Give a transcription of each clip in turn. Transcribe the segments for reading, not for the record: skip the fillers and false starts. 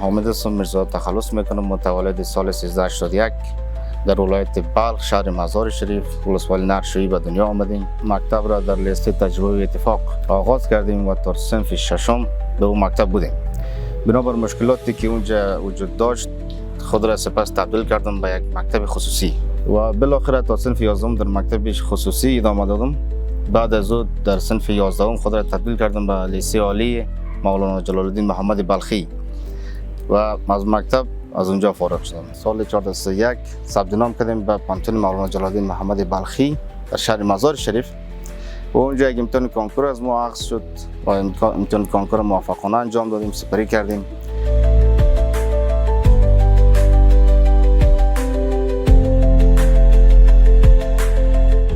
حامد اسم میرزا تخلص میکنم. متولد سال 1381 در ولایت بلخ شهر مزار شریف ولسوالی نقشویی به دنیا آمدیم. مکتب را در لیسه تجربه و اتفاق آغاز کردیم و تا صنف ششم به اون مکتب بودیم. بنابر مشکلاتی که اونجا وجود داشت خود را سپس تبدیل کردم به یک مکتب خصوصی و بالاخره تا صنف 11 در مکتب خصوصی ادامه دادم. بعد از او در صنف 11 خود را تبدیل کردم به لیسه عالی مولانا جلال الدین محمد بلخی و از مکتب از اونجا فارغ شدم. سال 1401 ثبت نام کردیم به پانتون مولانا جلال الدین محمد بلخی در شهر مزار شریف و اونجا یک امتحان کنکور از ما آغاز شد و امتحان کنکور موفقانه انجام دادیم، سپری کردیم.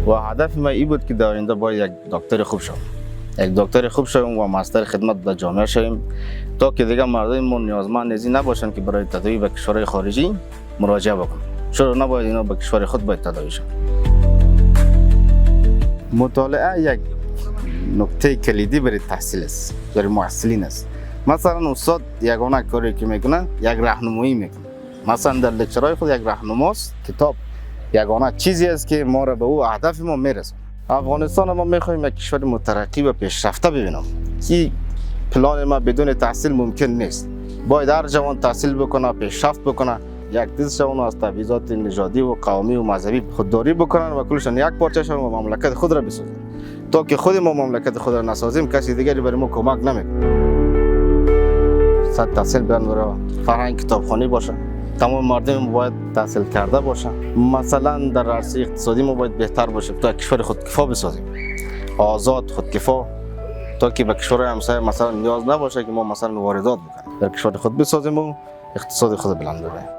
و هدف ما این بود که در آینده باید یک دکتر خوب شوم، یک دکتر خوب شویم و مستر خدمت به جامعه شویم تا که دیگه مردم نیازمند نزی نباشن که برای تداوی به کشورهای خارجی مراجعه بکنن. چرا نباید اینا به کشور خود باید تداوی شن؟ مطالعه یک نکته کلیدی برای تحصیل است، برای محصلین است. مثلا استاد یگانه کاری که میکنه یک راهنمایی میکنه. مثلا در لکچرهای خود یک راهنماست، کتاب یگانه چیزی است که ما را به او هدف ما میرسونه. افغانستان ما میخوایم یک کشور مترقی و پیشرفته ببینم که پلان ما بدون تحصیل ممکن نیست. باید هر جوان تحصیل بکنه، پیشرفت بکنه، یک دست جوان از تبعیضات نژادی و قومی و مذهبی خودداری بکنن و کلشان یک پارچه شون و مملکت خود را بسازن. تا که خود ما مملکت خود را نسازیم کسی دیگری برای ما کمک نمیکنه. صد تحصیل برای فرهنگ کتابخوانی باشه، تمام مردم باید تحصیل کرده باشن. مثلا در عرصه اقتصادی ما باید بهتر باشه تا کشور خودکفا بسازیم، آزاد خودکفا، تا که به کشورهای همسایه مثلا نیاز نباشه که ما مثلا واردات بکنیم. در کشور خود بسازیم و اقتصاد خود بلند ببریم.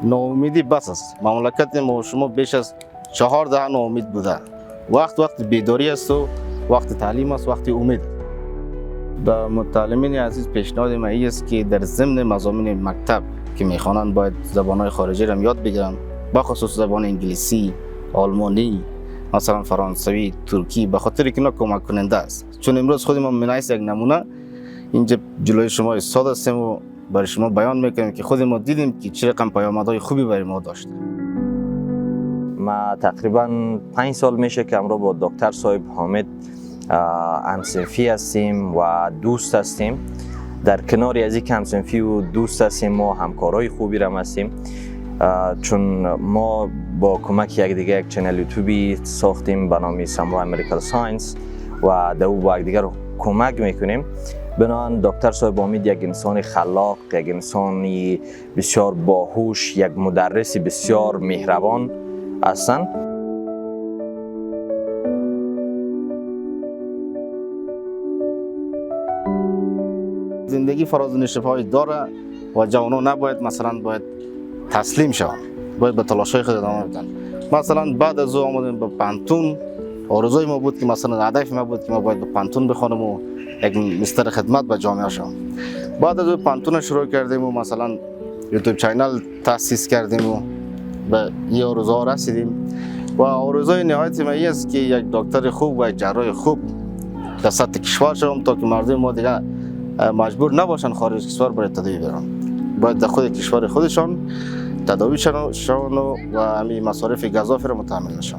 ناامیدی بس است. مملکت ما شما بیش از 4 دهه ناامید بوده. وقت بیداری است و وقت تعلیم است، وقت امید. به متعلمین عزیز پیشنهاد من است که در ضمن مضامین مکتب که میخوانند باید زبانهای خارجی را یاد بگیرن، به خصوص زبان انگلیسی، آلمانی، مثلا فرانسوی، ترکی، به خاطر که اینا کمک کننده است. چون امروز خود ما منعکس یک نمونه اینجا جلوی شما ایستاده هستیم و برای شما بیان میکنیم که خود ما دیدیم که چه رقم پیامدهای خوبی برای ما داشته. ما تقریبا 5 سال میشه که امروز با دکتر صاحب حامد همصنفی هستیم و دوست هستیم. در کناری از این همصنفی و دوست هستیم ما همکارای خوبی هم هستیم، چون ما با کمک یکدیگر یک چنل یوتیوبی ساختیم به نام سامورای مدیکال ساینس و در او با یکدیگر کمک میکنیم. بنابراین دکتر صاحب حامد یک انسان خلاق، یک انسانی بسیار باهوش، یک مدرسی بسیار مهربان هستند. زندگی فراز و نشیب‌های داره و جوانان نباید مثلا باید تسلیم شوند، باید به تلاش‌های خود ادامه بدن. مثلا بعد از او آمدیم به پانتون. آرزوی ما بود که مثلا هدف ما بود که ما باید به پانتون بخوانم و یک مستر خدمت به جامعه شوم. بعد از او پانتون شروع کردیم و مثلا یوتیوب چینل تأسیس کردیم و به این آرزوها رسیدیم و آرزوی نهایت ما است که یک دکتر خوب و یک جراح خوب در سطح کشور شوم تا که مردم ما دیگه مجبور نباشن خارج کشور برای تداوی برن. باید در خود کشور خودشان تداوی شون و همین مصارف گزافی را متحمل نشن.